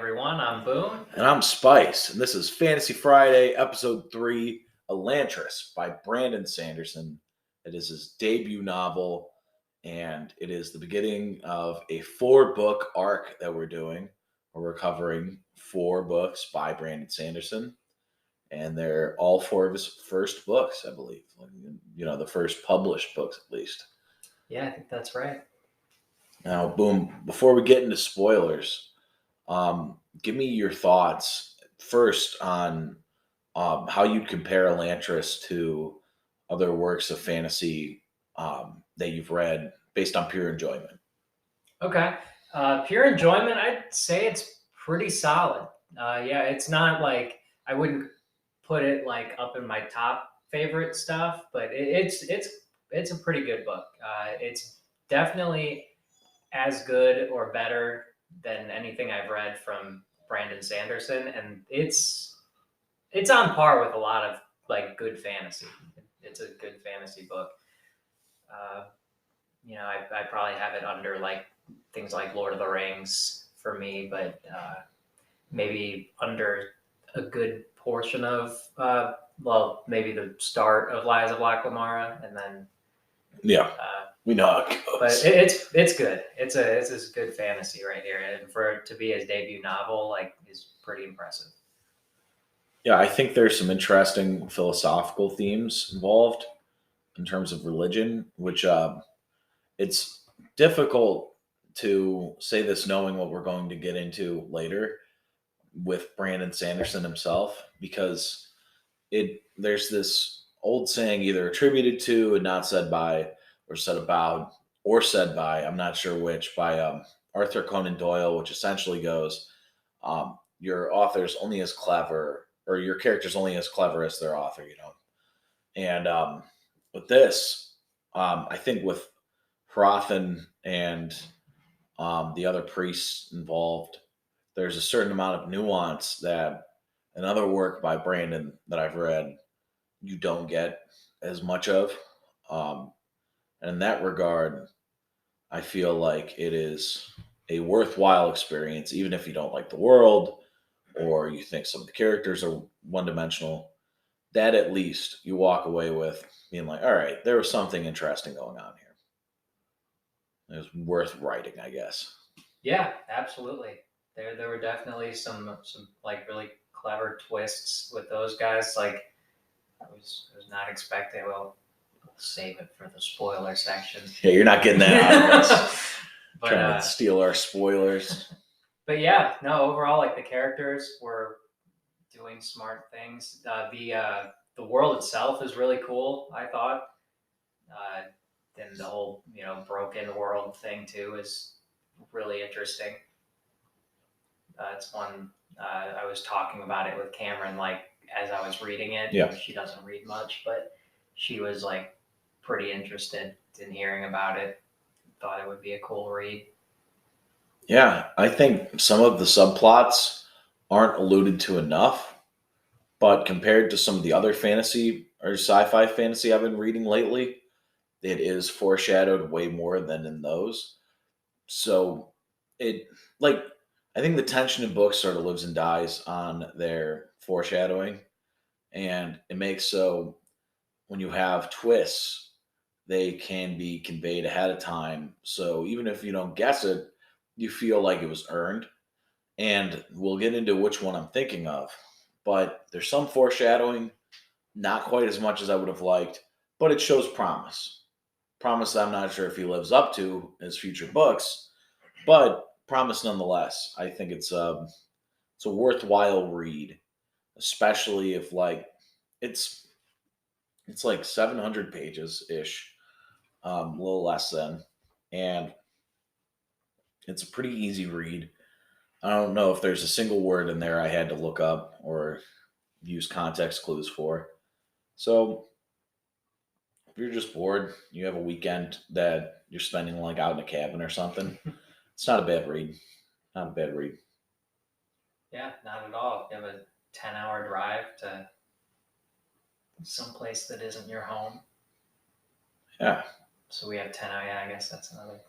everyone. I'm Boone. And I'm Spice, and this is Fantasy Friday, Episode 3, Elantris by Brandon Sanderson. It is his debut novel, and it is the beginning of a 4-book arc that we're doing, where we're covering 4 books by Brandon Sanderson, and they're all 4 of his first books, I believe. The first published books, at least. Yeah, I think that's right. Now, Boom, before we get into spoilers, give me your thoughts first on how you'd compare Elantris to other works of fantasy that you've read based on pure enjoyment. Okay. Pure enjoyment, I'd say it's pretty solid. It's not like I wouldn't put it like up in my top favorite stuff, but it's a pretty good book. It's definitely as good or better than anything I've read from Brandon Sanderson, and it's on par with a lot of like good fantasy. It's a good fantasy book. I probably have it under like things like Lord of the Rings for me, but maybe under a good portion of maybe the start of Lies of Black Lamara, and then we know how it goes. But it's good. It's a good fantasy right here, and for it to be his debut novel, like, is pretty impressive. Yeah, I think there's some interesting philosophical themes involved in terms of religion, which it's difficult to say this knowing what we're going to get into later with Brandon Sanderson himself, because there's this old saying either attributed to and not said by, or said about, or said by, I'm not sure which, by Arthur Conan Doyle, which essentially goes, your author's only as clever, or your character's only as clever as their author, And with this, I think with Hrathen and the other priests involved, there's a certain amount of nuance that another work by Brandon that I've read, you don't get as much of. And in that regard, I feel like it is a worthwhile experience, even if you don't like the world or you think some of the characters are one-dimensional. That at least you walk away with being like, all right, there was something interesting going on here. It was worth writing, I guess. Yeah, absolutely. There were definitely some like really clever twists with those guys. Like, I was not expecting. Well, we'll save it for the spoiler section. Yeah, you're not getting that out of us. But, trying to steal our spoilers. But yeah, no. Overall, like, the characters were doing smart things. The world itself is really cool, I thought. And the whole broken world thing too is really interesting. It's one I was talking about it with Cameron, like, as I was reading it. Yeah. She doesn't read much, but she was like pretty interested in hearing about it. Thought it would be a cool read. Yeah, I think some of the subplots aren't alluded to enough, but compared to some of the other fantasy or sci-fi fantasy I've been reading lately, it is foreshadowed way more than in those. So I think the tension in books sort of lives and dies on their foreshadowing, and it makes so when you have twists, they can be conveyed ahead of time. So even if you don't guess it, you feel like it was earned. And we'll get into which one I'm thinking of. But there's some foreshadowing, not quite as much as I would have liked, but it shows promise. Promise that I'm not sure if he lives up to in his future books, but promise nonetheless. I think it's a worthwhile read, especially if it's like 700 pages ish, a little less than, and it's a pretty easy read. I don't know if there's a single word in there I had to look up or use context clues for. So if you're just bored, you have a weekend that you're spending like out in a cabin or something, it's not a bad read. Not a bad read. Yeah, not at all. You have a 10-hour drive to someplace that isn't your home. Yeah. So we have 10 hours. Yeah, I guess that's another.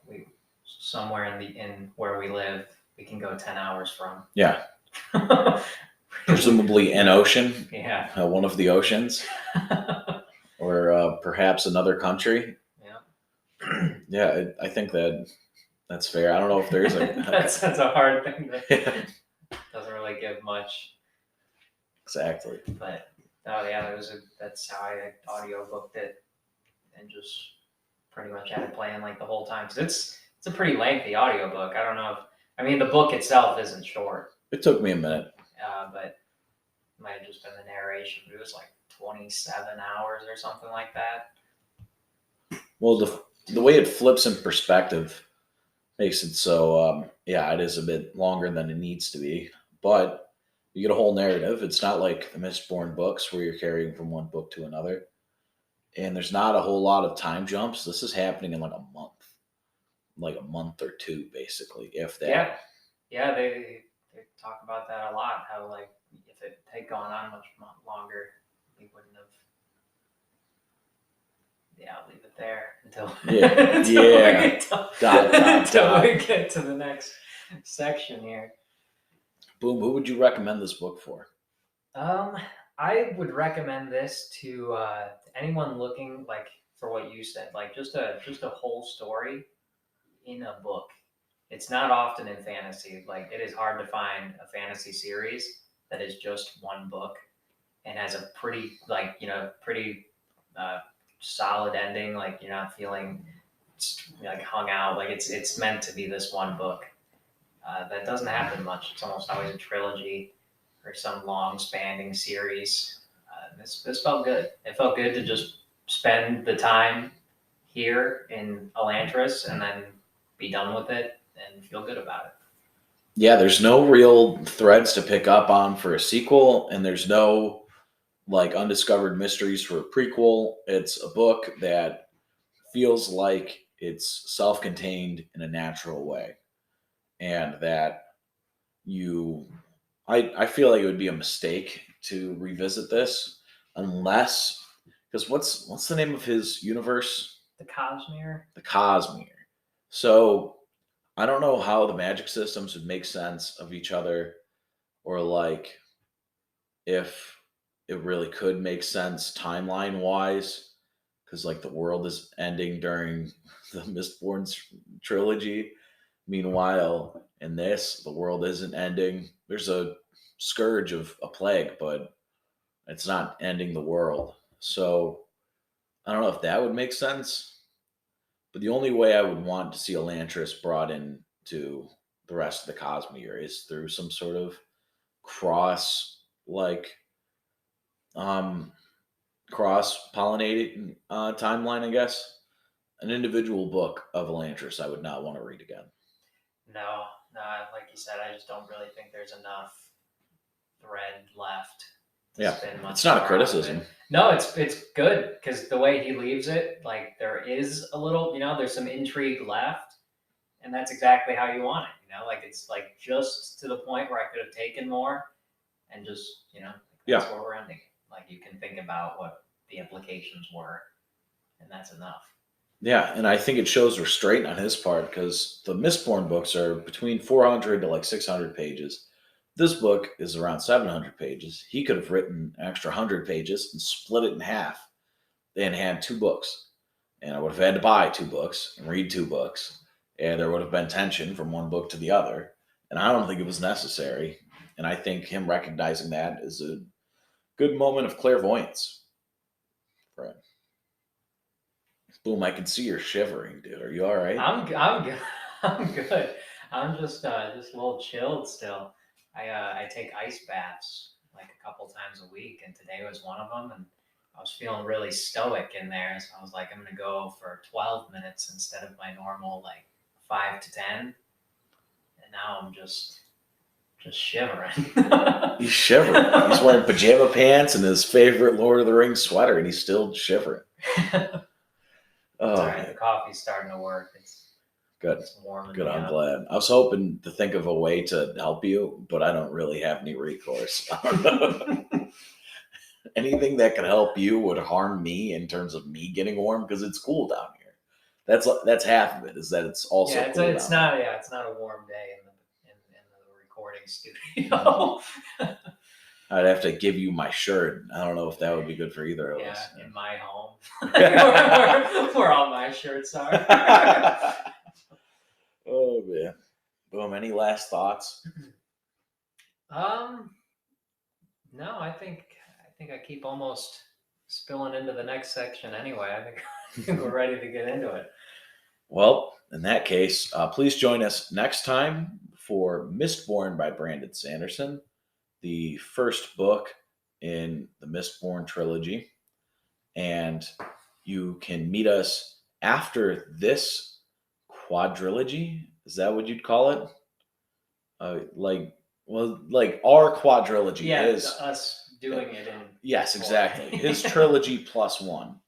Somewhere in where we live, we can go 10 hours from. Yeah. Presumably an ocean. Yeah. One of the oceans. Or perhaps another country. Yeah. Yeah, I think that's fair. I don't know if there's a... that's a hard thing that doesn't really give much. Exactly. But oh yeah, that's how I audiobooked it, and just pretty much had it playing like the whole time. Cause it's a pretty lengthy audiobook. I don't know if the book itself isn't short. It took me a minute. But it might have just been the narration. But it was like 27 hours or something like that. Well, the way it flips in perspective makes it so, it is a bit longer than it needs to be. But you get a whole narrative. It's not like the Mistborn books where you're carrying from one book to another. And there's not a whole lot of time jumps. This is happening in like a month or two, basically, if that. Yeah, they talk about that a lot. How like if it had gone on much longer, we wouldn't have. Yeah, I'll leave it there until we get to the next section here. Boom. Who would you recommend this book for? I would recommend this to anyone looking like for what you said, like just a whole story in a book. It's not often in fantasy. Like it is hard to find a fantasy series that is just one book and has a pretty solid ending. Like you're not feeling like hung out. Like it's meant to be this one book. That doesn't happen much. It's almost always a trilogy or some long-spanning series. This felt good. It felt good to just spend the time here in Elantris and then be done with it and feel good about it. Yeah, there's no real threads to pick up on for a sequel, and there's no like undiscovered mysteries for a prequel. It's a book that feels like it's self-contained in a natural way, and that I feel like it would be a mistake to revisit this unless, because what's the name of his universe? The Cosmere. The Cosmere. So I don't know how the magic systems would make sense of each other, or like if it really could make sense timeline wise, because like the world is ending during the Mistborn trilogy. Meanwhile, in this, the world isn't ending. There's a scourge of a plague, but it's not ending the world. So I don't know if that would make sense. But the only way I would want to see Elantris brought in to the rest of the Cosmere is through some sort of cross pollinated timeline, I guess. An individual book of Elantris I would not want to read again. No, like you said, I just don't really think there's enough thread left. Yeah, it's not a criticism. No, it's good because the way he leaves it, like there is a little, there's some intrigue left, and that's exactly how you want it. Like it's like just to the point where I could have taken more, and just that's where we're ending. Like you can think about what the implications were, and that's enough. Yeah, and I think it shows restraint on his part because the Mistborn books are between 400 to like 600 pages. This book is around 700 pages. He could have written an extra 100 pages and split it in half and had 2 books. And I would have had to buy 2 books and read 2 books. And there would have been tension from one book to the other. And I don't think it was necessary. And I think him recognizing that is a good moment of clairvoyance. Right. Boom, I can see you're shivering, dude. Are you all right? I'm good. I'm good. I'm just a little chilled still. I take ice baths like a couple times a week, and today was one of them, and I was feeling really stoic in there, so I was like, I'm gonna go for 12 minutes instead of my normal like 5 to 10, and now I'm just shivering. He's shivering. He's wearing pajama pants and his favorite Lord of the Rings sweater, and he's still shivering. Sorry, the coffee's starting to work. It's good. It's warm. Good. I'm glad. I was hoping to think of a way to help you, but I don't really have any recourse. I don't know. Anything that could help you would harm me in terms of me getting warm because it's cool down here. That's half of it. Is that it's also cool it's not a warm day recording studio. I'd have to give you my shirt. I don't know if that would be good for either of us. In my home, where all my shirts are. Oh man. Boom. Any last thoughts? No, I think I keep almost spilling into the next section anyway. I think we're ready to get into it. Well, in that case, please join us next time for Mistborn by Brandon Sanderson, the first book in the Mistborn trilogy. And you can meet us after this quadrilogy. Is that what you'd call it? Like our quadrilogy is us doing it in. Yes, exactly. His trilogy plus one.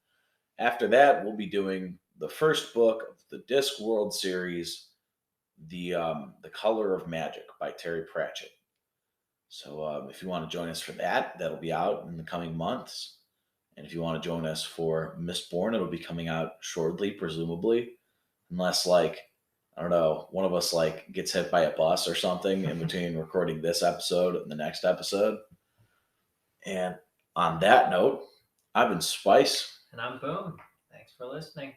After that, we'll be doing the first book of the Discworld series, the Color of Magic by Terry Pratchett. So if you want to join us for that, that'll be out in the coming months. And if you want to join us for Mistborn, it'll be coming out shortly, presumably, unless I don't know, one of us gets hit by a bus or something in between recording this episode and the next episode. And on that note, I've been Spice. And I'm Boom. Thanks for listening.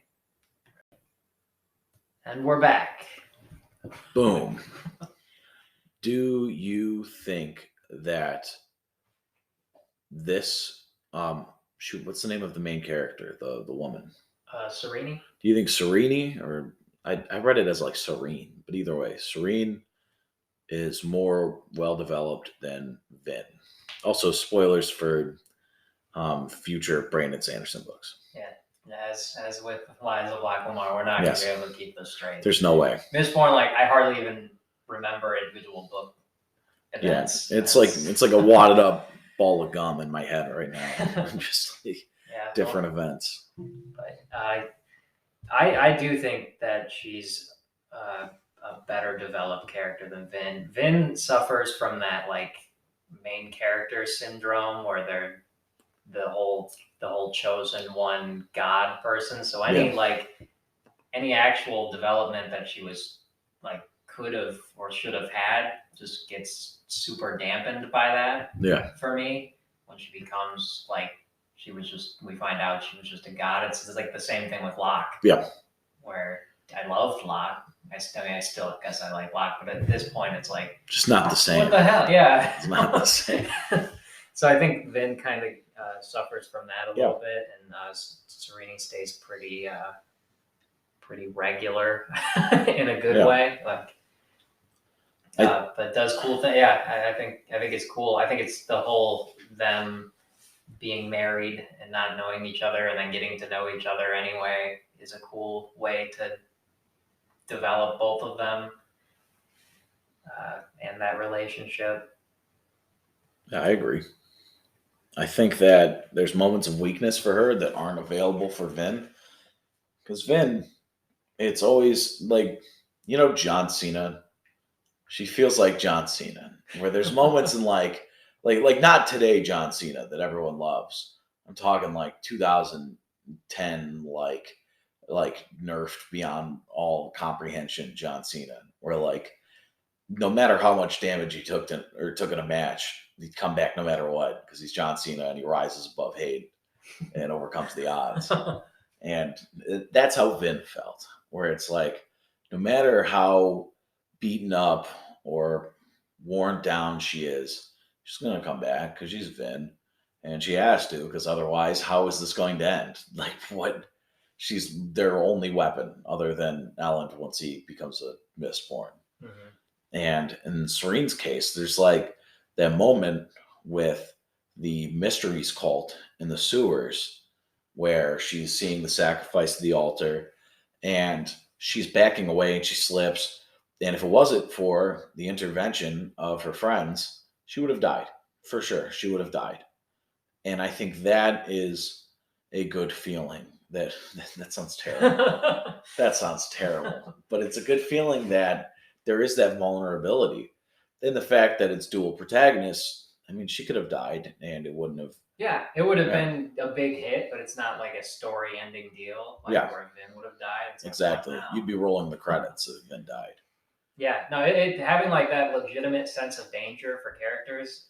And we're back. Boom. Do you think that this what's the name of the main character, the woman? Serene. Do you think Serene, or I read it as Serene, but either way, Serene is more well developed than Vin. Also, spoilers for future Brandon Sanderson books. Yeah. As with Lies of Blackmore, we're not going to be able to keep this straight. There's no way. Mistborn, I hardly even remember individual book events. Yeah, it's like a wadded up ball of gum in my head right now. Just different events. But I do think that she's a better developed character than Vin. Vin suffers from that main character syndrome where they're the whole chosen one god person. So any actual development that she was could have or should have had just gets super dampened by that. Yeah. For me, when she becomes we find out she was just a god. It's the same thing with Locke. Yeah. Where I loved Locke. I still guess I like Locke, but at this point it's just not the same. What the hell? Yeah. It's not the same. So I think Vin kind of suffers from that a little bit, and Serene stays pretty regular in a good way. But does cool thing. Yeah, I think it's cool. I think it's the whole them being married and not knowing each other and then getting to know each other anyway is a cool way to develop both of them and that relationship. Yeah, I agree. I think that there's moments of weakness for her that aren't available for Vin. Because Vin, it's always John Cena. She feels like John Cena, where there's moments in like not today John Cena that everyone loves. I'm talking 2010, nerfed beyond all comprehension John Cena, where no matter how much damage he took in a match, he'd come back no matter what because he's John Cena and he rises above hate and overcomes the odds. And that's how Vin felt, where it's no matter how beaten up or worn down she is, she's going to come back because she's Vin. And she has to, because otherwise, how is this going to end? What? She's their only weapon other than Elend once he becomes a Mistborn. Mm-hmm. And in Serene's case, there's that moment with the Mysteries cult in the sewers where she's seeing the sacrifice of the altar and she's backing away and she slips. And if it wasn't for the intervention of her friends, she would have died. For sure, she would have died. And I think that is a good feeling. That sounds terrible. That sounds terrible. But it's a good feeling that there is that vulnerability. And the fact that it's dual protagonists, I mean, she could have died and it wouldn't have. Yeah, it would have been a big hit, but it's not a story-ending deal where Vin would have died. Exactly. You'd be rolling the credits if Vin died. Yeah, no, it having like that legitimate sense of danger for characters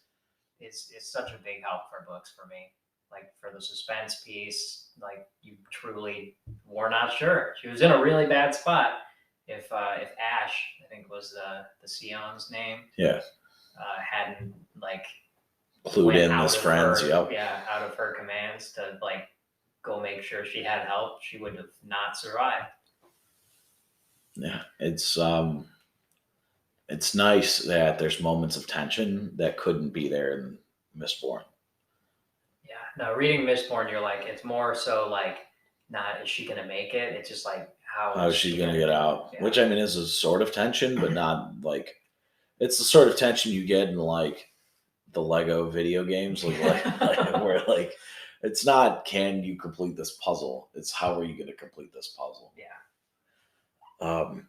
is such a big help for books for me. Like for the suspense piece, like you truly were not sure. She was in a really bad spot. If Ash, I think was the Sion's name, Yeah, hadn't like clued went in out his of friends. her Yep. yeah out of her commands to like go make sure she had help, she would have not survived. Yeah, it's nice that there's moments of tension that couldn't be there in Mistborn. Yeah, no, reading Mistborn, you're like, it's more so like, not is she gonna make it? It's just like, how How is is she she gonna gonna get do it? out? Yeah, Which I mean is a sort of tension, but not like it's the sort of tension you get in like the Lego video games, where like it's not can you complete this puzzle? It's how are you going to complete this puzzle? yeah, Um,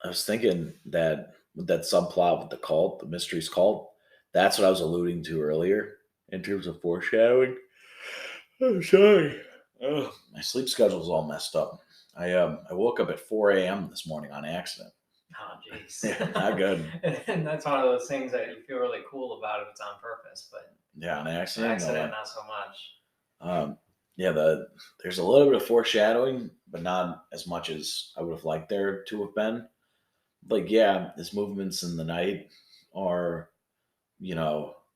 I was thinking that with that subplot with the cult, the mysteries cult, that's what I was alluding to earlier in terms of foreshadowing. I'm sorry. Ugh, my sleep schedule's all messed up. I woke up at 4 a.m. this morning on accident. oh jeez. Yeah, not good. And that's one of those things that you feel really cool about if it's on purpose, but Yeah, on accident. No, accident, not so much. Um, yeah, there's a little bit of foreshadowing, but not as much as I would have liked there to have been. Like, yeah, his movements in the night are,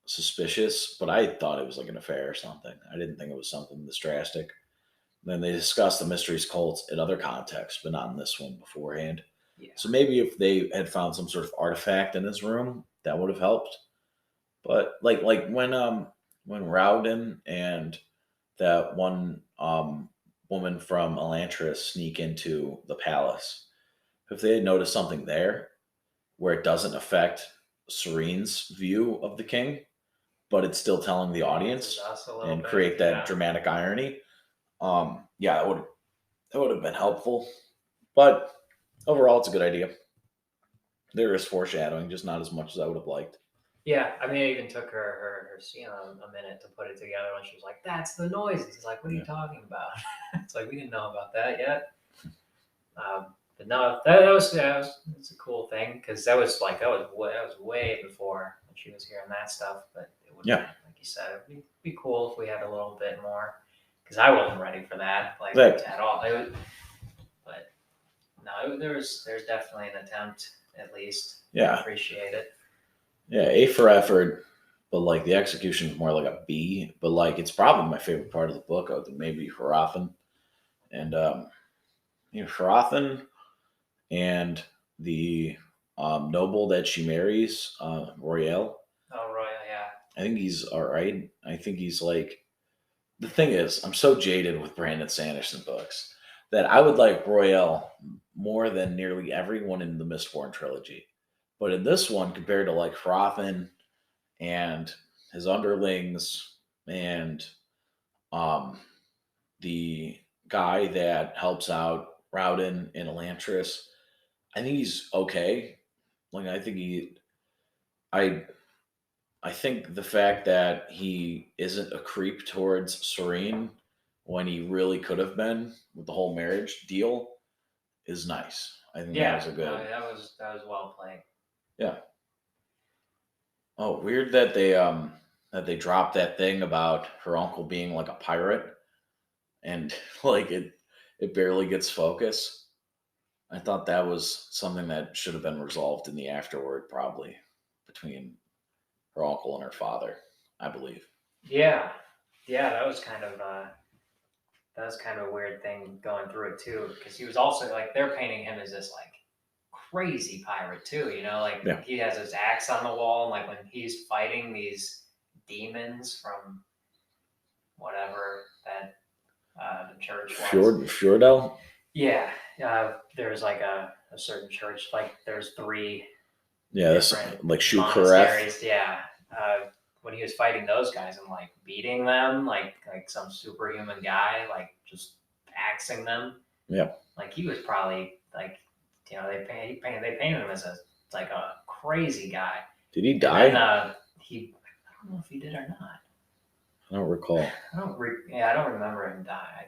suspicious, but I thought it was like an affair or something. I didn't think it was something this drastic. Then they discussed the mysteries cults in other contexts, but not in this one beforehand. Yeah, So maybe if they had found some sort of artifact in his room, that would have helped. But like when Rowden and that one woman from Elantris sneak into the palace. If they had noticed something there where it doesn't affect Serene's view of the king, but it's still telling the balances audience us a little and bit. create that Yeah, dramatic irony, yeah, that would have been helpful. But overall, it's a good idea. There is foreshadowing, just not as much as I would have liked. yeah. I mean, it even took her seeing a minute to put it together when she was like, "That's the noises." It's like, what are you Yeah, talking about? It's like we didn't know about that yet. But no, that was it's a cool thing because that was way before when she was hearing that stuff. But it would, yeah, like you said, it'd be cool if we had a little bit more because I wasn't ready for that like that, at all. But no, there's definitely an attempt at least. I yeah, appreciate it. yeah. A for effort, but like the execution is more like a B. But like it's probably my favorite part of the book, other than maybe Harafen. And Hrathen and the noble that she marries, Royale. Oh, Roy, yeah, I think he's all right. I think he's like the thing is, I'm so jaded with Brandon Sanderson books that I would like Royale more than nearly everyone in the Mistborn trilogy. But in this one, compared to like Hrathen and his underlings and um, the guy that helps out Rowden and Elantris, I think he's okay. Like I I think the fact that he isn't a creep towards Serene when he really could have been with the whole marriage deal is nice. I think that yeah. was a No, good that was well played. yeah. Oh, weird that they dropped that thing about her uncle being like a pirate and like it barely gets focus. I thought that was something that should have been resolved in the afterword, probably between her uncle and her father, I believe. Yeah, yeah. That was kind of a weird thing going through it too, because he was also like they're painting him as this like crazy pirate too. Like Yeah, he has his axe on the wall, and like when he's fighting these demons from whatever that the church was. Fjordell. Yeah, there's like a certain church. Like there's three Yeah, this different like Shukareth. monasteries. Yeah, when he was fighting those guys and like beating them, like some superhuman guy, like just axing them. Yeah, Like he was probably like, they painted him as a like a crazy guy, did he and then die? I don't know if he did or not. I don't recall. I don't remember him die.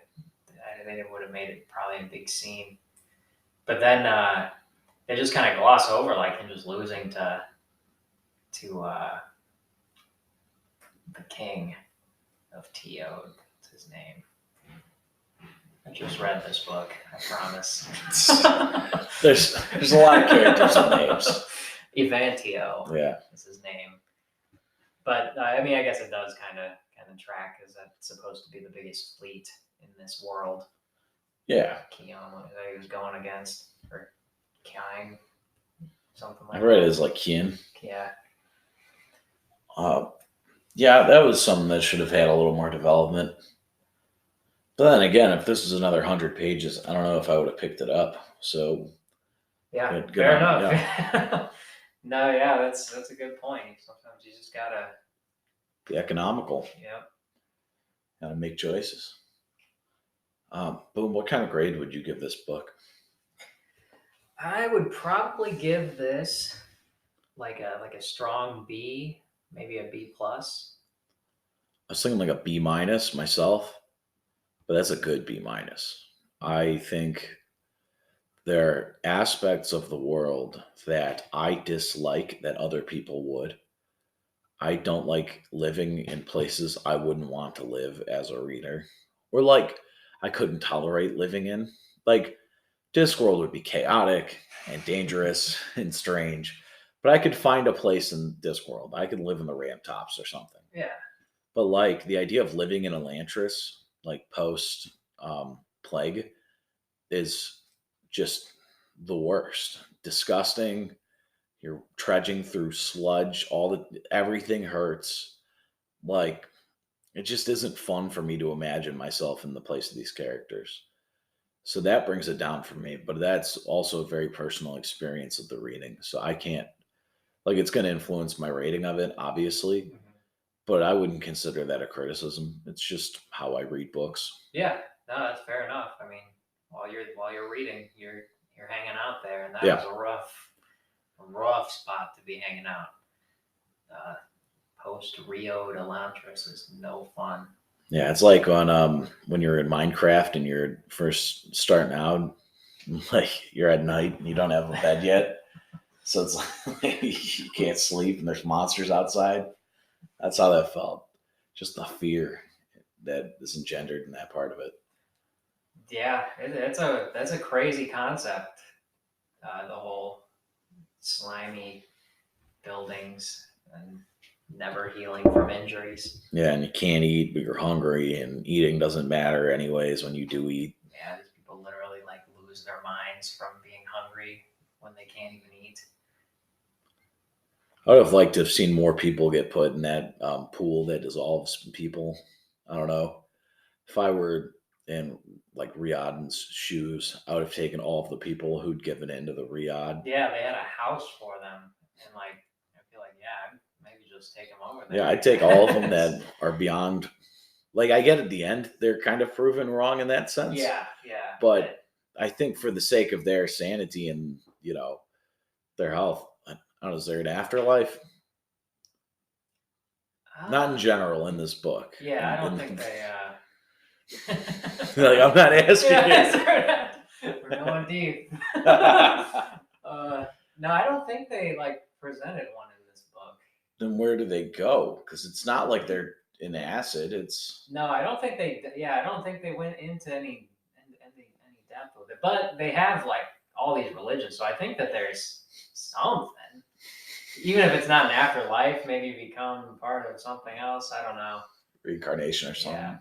I think it would have made it probably a big scene. But then they just kind of gloss over like him just losing to the king of Teod. What's his name? I just read this book. I promise. There's a lot of characters and names. Evantio. Yeah. Is his name. But I mean, I guess it does kind of track because that's supposed to be the biggest fleet in this world. Yeah. Keon, that he was going against, or Kine, something like I read that. it as like Kian. Yeah. Yeah, that was something that should have had a little more development. But then again, if this was another 100 pages, I don't know if I would have picked it up. So Yeah, good fair on, enough. yeah. No, yeah, that's a good point. Sometimes you just gotta Be economical. Yep. Gotta make choices. Boom, what kind of grade would you give this book? I would probably give this like a strong B, maybe a B plus. I was thinking like a B minus myself, but that's a good B minus. I think there are aspects of the world that I dislike that other people would. I don't like living in places I wouldn't want to live as a reader, or like I couldn't tolerate living in. Like Discworld would be chaotic and dangerous and strange, but I could find a place in Discworld. I could live in the Ramp Tops or something. Yeah. But like the idea of living in Elantris, like post plague, is just the worst. Disgusting. You're trudging through sludge. Everything hurts. Like it just isn't fun for me to imagine myself in the place of these characters. So that brings it down for me. But that's also a very personal experience of the reading. So I can't like it's going to influence my rating of it, obviously. Mm-hmm. But I wouldn't consider that a criticism. It's just how I read books. Yeah, no, that's fair enough. I mean, while you're reading, you're hanging out there, and that Yeah. was a rough spot to be hanging out. Post Rio de Elantris is no fun. Yeah, it's like when you're in Minecraft and you're first starting out, like you're at night and you don't have a bed yet, so it's like you can't sleep and there's monsters outside. That's how that felt. Just the fear that is engendered in that part of it. Yeah, that's a crazy concept. The whole slimy buildings and never healing from injuries. Yeah, and you can't eat, but you're hungry, and eating doesn't matter anyways when you do eat. Yeah, these people literally like lose their minds from being hungry when they can't even eat. I would have liked to have seen more people get put in that pool that dissolves people. I don't know. If I were in like Riyadh's shoes, I would have taken all of the people who'd given in to the Riyadh. Yeah, they had a house for them, and like I feel like I'd maybe just take them over there. Yeah, I'd take all of them that are beyond. Like I get at the end, they're kind of proven wrong in that sense. Yeah. But I think for the sake of their sanity and their health, I don't know, is there an afterlife? Not in general in this book. Yeah, I don't think they. Like I'm not asking you. We're going deep. No, I don't think they like presented one in this book. Then where do they go? Because it's not like they're in acid. It's no, I don't think they. Yeah, I don't think they went into any depth with it. But they have like all these religions, so I think that there's something. Even if it's not an afterlife, maybe become part of something else. I don't know. Reincarnation or something.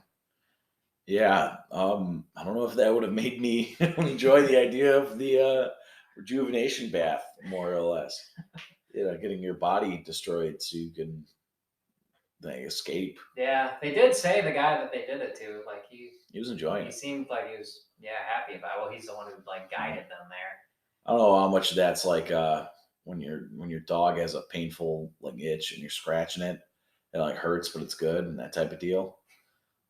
Yeah. I don't know if that would have made me enjoy the idea of the rejuvenation bath more or less. Getting your body destroyed so you can escape. Yeah, they did say the guy that they did it to, like he was enjoying it. He seemed like he was happy about it. Well, he's the one who like guided them there. I don't know how much that's like when your dog has a painful like itch and you're scratching it, it like hurts but it's good and that type of deal.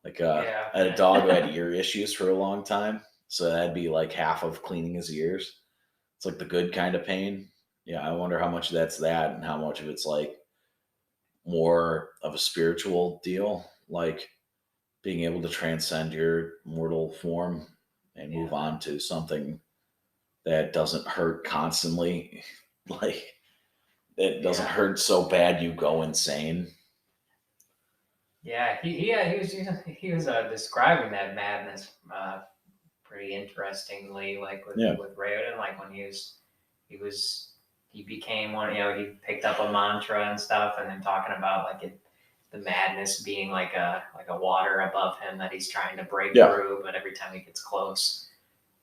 Like I had a dog who had ear issues for a long time, so that'd be like half of cleaning his ears. It's like the good kind of pain. Yeah, I wonder how much that's that and how much of it's like more of a spiritual deal, like being able to transcend your mortal form and move on to something that doesn't hurt constantly. Like, it doesn't Yeah. hurt so bad you go insane. Yeah, he was describing that madness pretty interestingly, like Yeah. with Rayoden, like when he became one, he picked up a mantra and stuff, and then talking about like the madness being like a water above him that he's trying to break Yeah. through, but every time he gets close,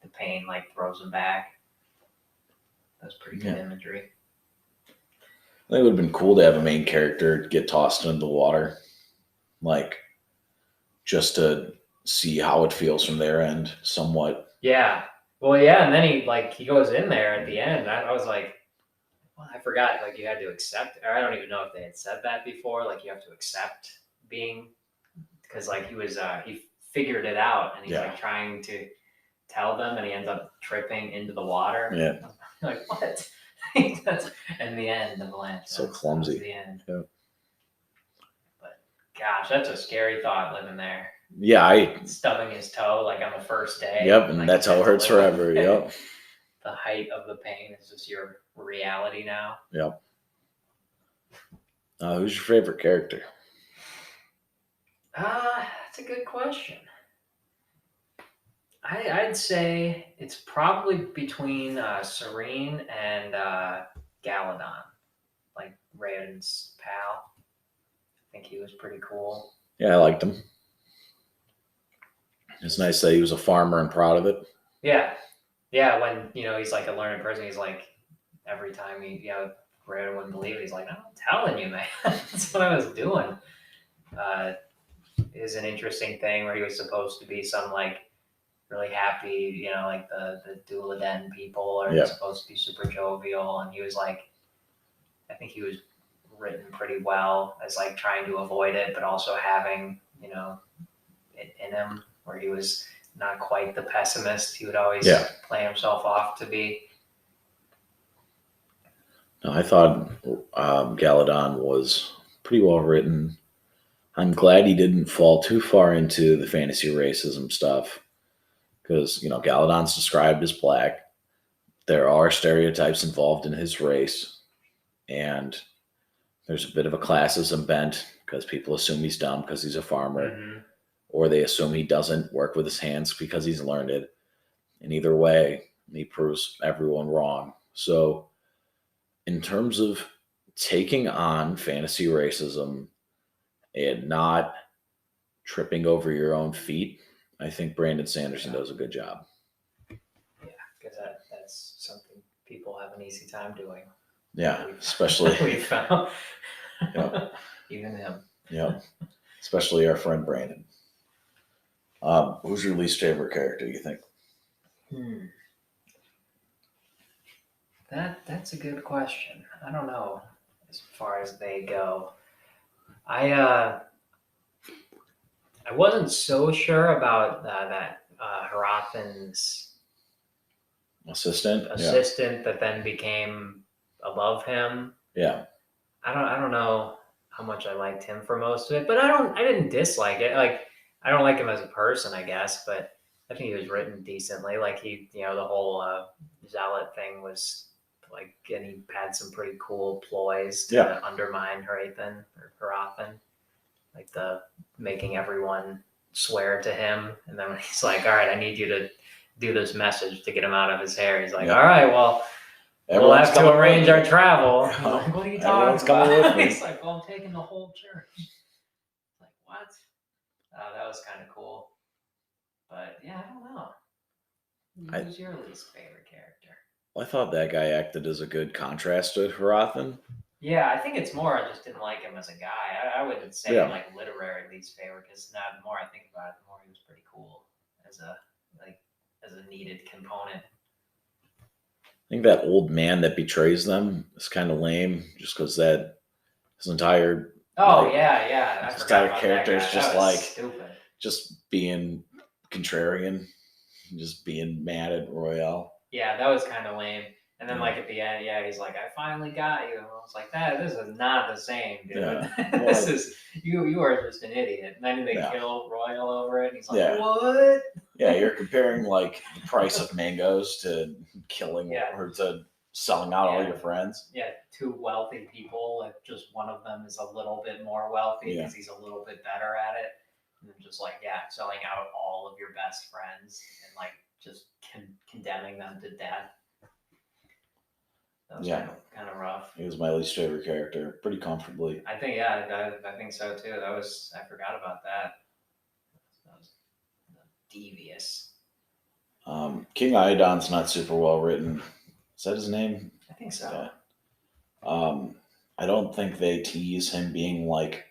the pain like throws him back. That's pretty good imagery. I think it would have been cool to have a main character get tossed into the water, like just to see how it feels from their end, somewhat. Yeah. Well, yeah, and then he goes in there at the end. I was like, well, I forgot. Like you had to accept, or I don't even know if they had said that before. Like you have to accept being, because like he figured it out, and he's like trying to tell them, and he ends up tripping into the water. Yeah. Like what? And the end of Elantris. So clumsy. The end. Yeah. But gosh, that's a scary thought living there. Yeah, stubbing his toe like on the first day. Yep, and like, that's how it hurts forever. Yep. The height of the pain is just your reality now. Yep. Who's your favorite character? That's a good question. I'd say it's probably between Serene and Galadon, like Rayoden's pal. I think he was pretty cool. Yeah, I liked him. It's nice that he was a farmer and proud of it. Yeah. When he's like a learned person, he's like every time Rayoden wouldn't believe it. He's like, "I'm telling you, man, that's what I was doing." Is an interesting thing where he was supposed to be some like really happy, like the Dualaden people are supposed to be super jovial, and he was like, I think he was written pretty well as like trying to avoid it, but also having it in him where he was not quite the pessimist he would always play himself off to be. No, I thought Galadon was pretty well written. I'm glad he didn't fall too far into the fantasy racism stuff because, Galadon's described as black. There are stereotypes involved in his race, and there's a bit of a classism bent because people assume he's dumb because he's a farmer, or they assume he doesn't work with his hands because he's learned it. And either way, he proves everyone wrong. So in terms of taking on fantasy racism and not tripping over your own feet, I think Brandon Sanderson does a good job. Yeah, because that's something people have an easy time doing. Yeah, especially we found. Yep. Even him. Yep. Especially our friend Brandon. Who's your least favorite character, you think? That's a good question. I don't know as far as they go. I wasn't so sure about that Harathan's assistant that then became above him. Yeah. I don't know how much I liked him for most of it, but I didn't dislike it. Like I don't like him as a person, I guess, but I think he was written decently. Like he, the whole zealot thing was like, and he had some pretty cool ploys to undermine Harathan. Like the making everyone swear to him, and then he's like, "All right, I need you to do this message to get him out of his hair." He's like, "All right, well, we'll have to arrange our travel." He's like, "What are you talking about?" With me. He's like, "Well, I'm taking the whole church." Like, what? That was kind of cool. But yeah, I don't know. Who's your least favorite character? I thought that guy acted as a good contrast to Harathan. Yeah, I think it's more I just didn't like him as a guy. I wouldn't say like literary least favorite, because the more I think about it, the more he was pretty cool as a needed component. I think that old man that betrays them is kind of lame, just because that his entire his entire character is just like stupid, just being contrarian, just being mad at Royale. Yeah, that was kind of lame. And then, like, at the end, he's like, "I finally got you." And I was like, "This is not the same, dude. Yeah. This is you are just an idiot." And then they kill Royal over it, and he's like, "What?" Yeah, you're comparing like the price of mangoes to killing Yeah. or to selling out all Yeah. your friends. Yeah, two wealthy people. Like just one of them is a little bit more wealthy Yeah. because he's a little bit better at it. And then just like selling out all of your best friends and like just condemning them to death. That was Yeah. kind of rough. He was my least favorite character, pretty comfortably. I think I think so too. I forgot about that. That was devious. King Iodon's not super well written. Is that his name? I think so. Yeah. I don't think they tease him being like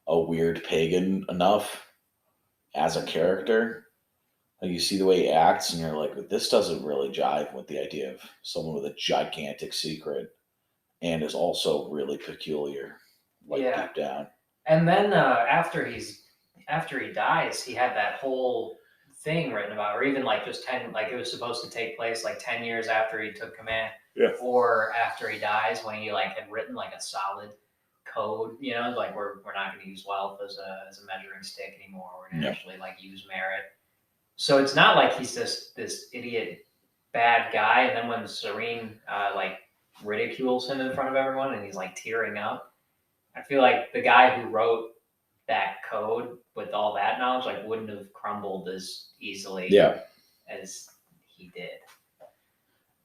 a weird pagan enough as a character. Like you see the way he acts, and you're like, this doesn't really jive with the idea of someone with a gigantic secret and is also really peculiar, like Yeah. deep down. And then after he dies, he had that whole thing written about, or even like just 10, like it was supposed to take place like 10 years after he took command, Yeah. or after he dies, when he like had written like a solid code, like we're not going to use wealth as a measuring stick anymore. We're going to actually like use merit. So it's not like he's just this idiot bad guy. And then when Serene like ridicules him in front of everyone and he's like tearing up, I feel like the guy who wrote that code with all that knowledge like wouldn't have crumbled as easily as he did.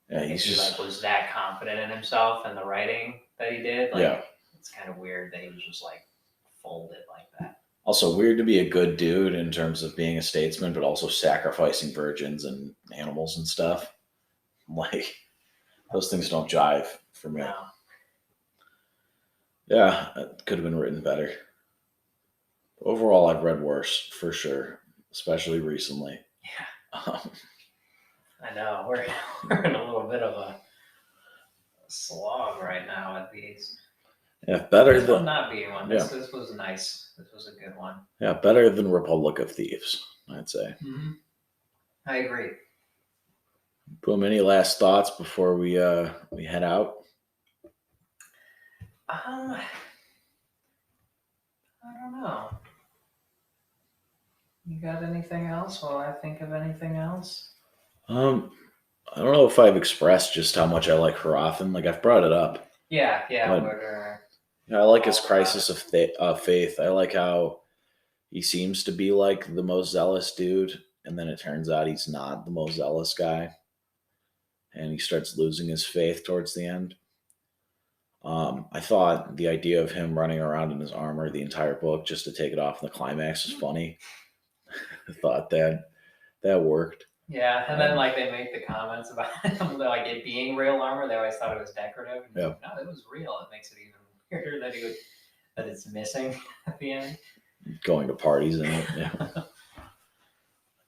Yeah, If he's he just like was that confident in himself and the writing that he did. Like it's kind of weird that he was just like folded like that. Also weird to be a good dude in terms of being a statesman, but also sacrificing virgins and animals and stuff. Like those things don't jive for me. No. Yeah, it could have been written better. Overall, I've read worse for sure, especially recently. Yeah. I know we're in a little bit of a slog right now at these. Yeah, better this than one not being one. This was nice. This was a good one. Yeah, better than Republic of Thieves, I'd say. Mm-hmm. I agree. Boom. Any last thoughts before we head out? I don't know. You got anything else while I think of anything else? I don't know if I've expressed just how much I like Harathan. Like I've brought it up. Yeah. I like his crisis of faith. I like how he seems to be like the most zealous dude, and then it turns out he's not the most zealous guy, and he starts losing his faith towards the end. I thought the idea of him running around in his armor the entire book just to take it off in the climax was funny. I thought that worked. Yeah, and then like they make the comments about him, like it being real armor. They always thought it was decorative. And Yeah. like, no, it was real. It makes it even weirder that it's missing at the end. Going to parties in it. Yeah.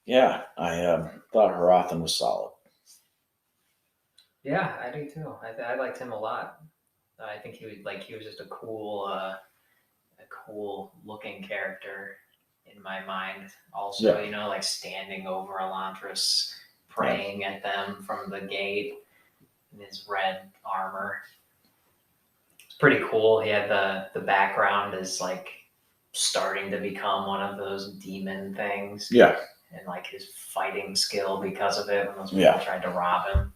Yeah, I thought Harathan was solid. Yeah, I do too. I liked him a lot. I think he was just a cool looking character in my mind. Also, like standing over Elantris, praying at them from the gate in his red armor. It's pretty cool. He had the background is like starting to become one of those demon things. Yeah. And like his fighting skill because of it when those people tried to rob him.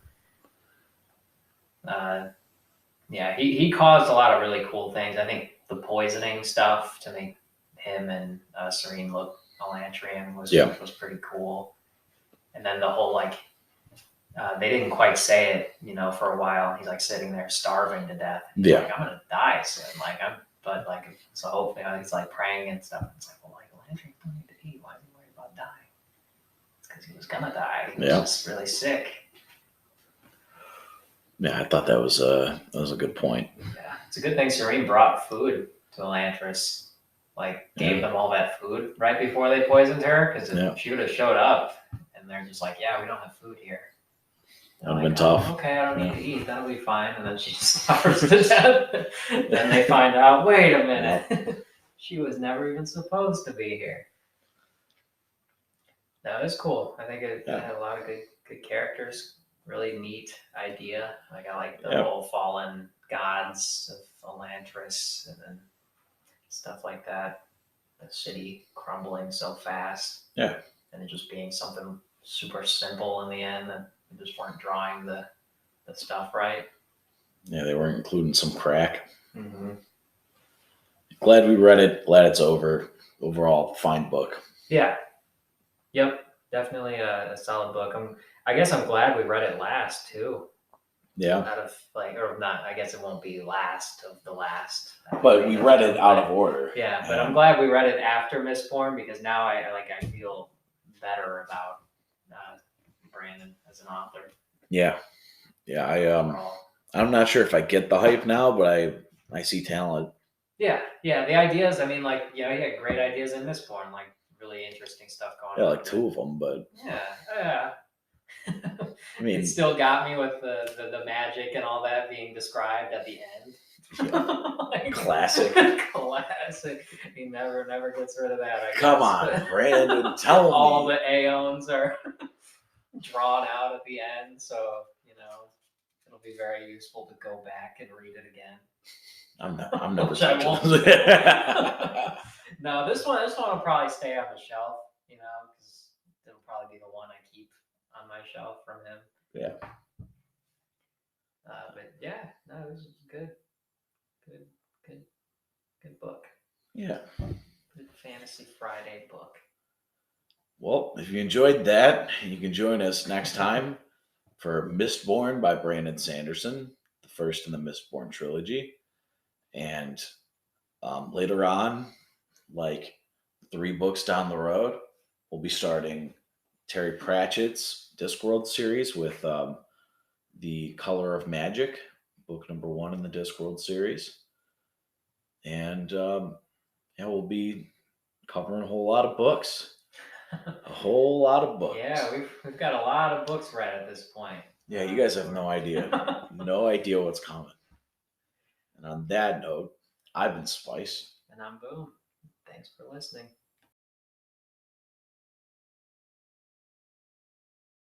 He caused a lot of really cool things. I think the poisoning stuff to make him and Serene look Elantrian was pretty cool. And then the whole like they didn't quite say it, for a while. He's like sitting there starving to death. He's like, I'm gonna die soon. So hopefully he's like praying and stuff. It's like, well, like Elantrian don't need to eat. Why is he worried about dying? It's because he was gonna die. He was just really sick. Yeah, I thought that was a good point. Yeah, it's a good thing Serene brought food to Elantris. Like gave them all that food right before they poisoned her, because if she would have showed up and they're just like, yeah, we don't have food here. That would have been tough. Okay, I don't need to eat. That'll be fine. And then she just suffers to death. Then they find out, wait a minute. She was never even supposed to be here. No, it's cool. I think it had a lot of good characters. Really neat idea. Like I like the whole fallen gods of Elantris and then stuff like that. The city crumbling so fast. Yeah. and it just being something super simple in the end that they just weren't drawing the stuff right. Yeah, they weren't including some crack. Mm-hmm. Glad we read it. Glad it's over. Overall, fine book. Yeah. Yep. Definitely a solid book. I guess I'm glad we read it last too. Yeah. Out of or not, I guess it won't be last of the last. But we read it out of order. Yeah, but I'm glad we read it after Mistborn because now I feel better about Brandon as an author. Yeah. I'm not sure if I get the hype now, but I see talent. Yeah, the ideas. I mean, he had great ideas in Mistborn, really interesting stuff going on. Yeah, like 2 of them, but yeah. I mean, it still got me with the magic and all that being described at the end. Yeah. Classic. Classic. He never gets rid of that. Come on, Brandon, tell me. All the Aeons are drawn out at the end, so it'll be very useful to go back and read it again. I'm never touching it. No, this one will probably stay on the shelf, because it'll probably be the one I keep on my shelf from him. Yeah. But yeah, no, this is good book. Yeah. Good Fantasy Friday book. Well, if you enjoyed that, you can join us next time for Mistborn by Brandon Sanderson, the first in the Mistborn trilogy. And later on, 3 books down the road, we'll be starting Terry Pratchett's Discworld series with The Color of Magic, book number 1 in the Discworld series. And we'll be covering a whole lot of books. A whole lot of books. Yeah, we've got a lot of books read at this point. Yeah, you guys have no idea. No idea what's coming. And on that note, I've been Spice. And I'm Boom. Thanks for listening.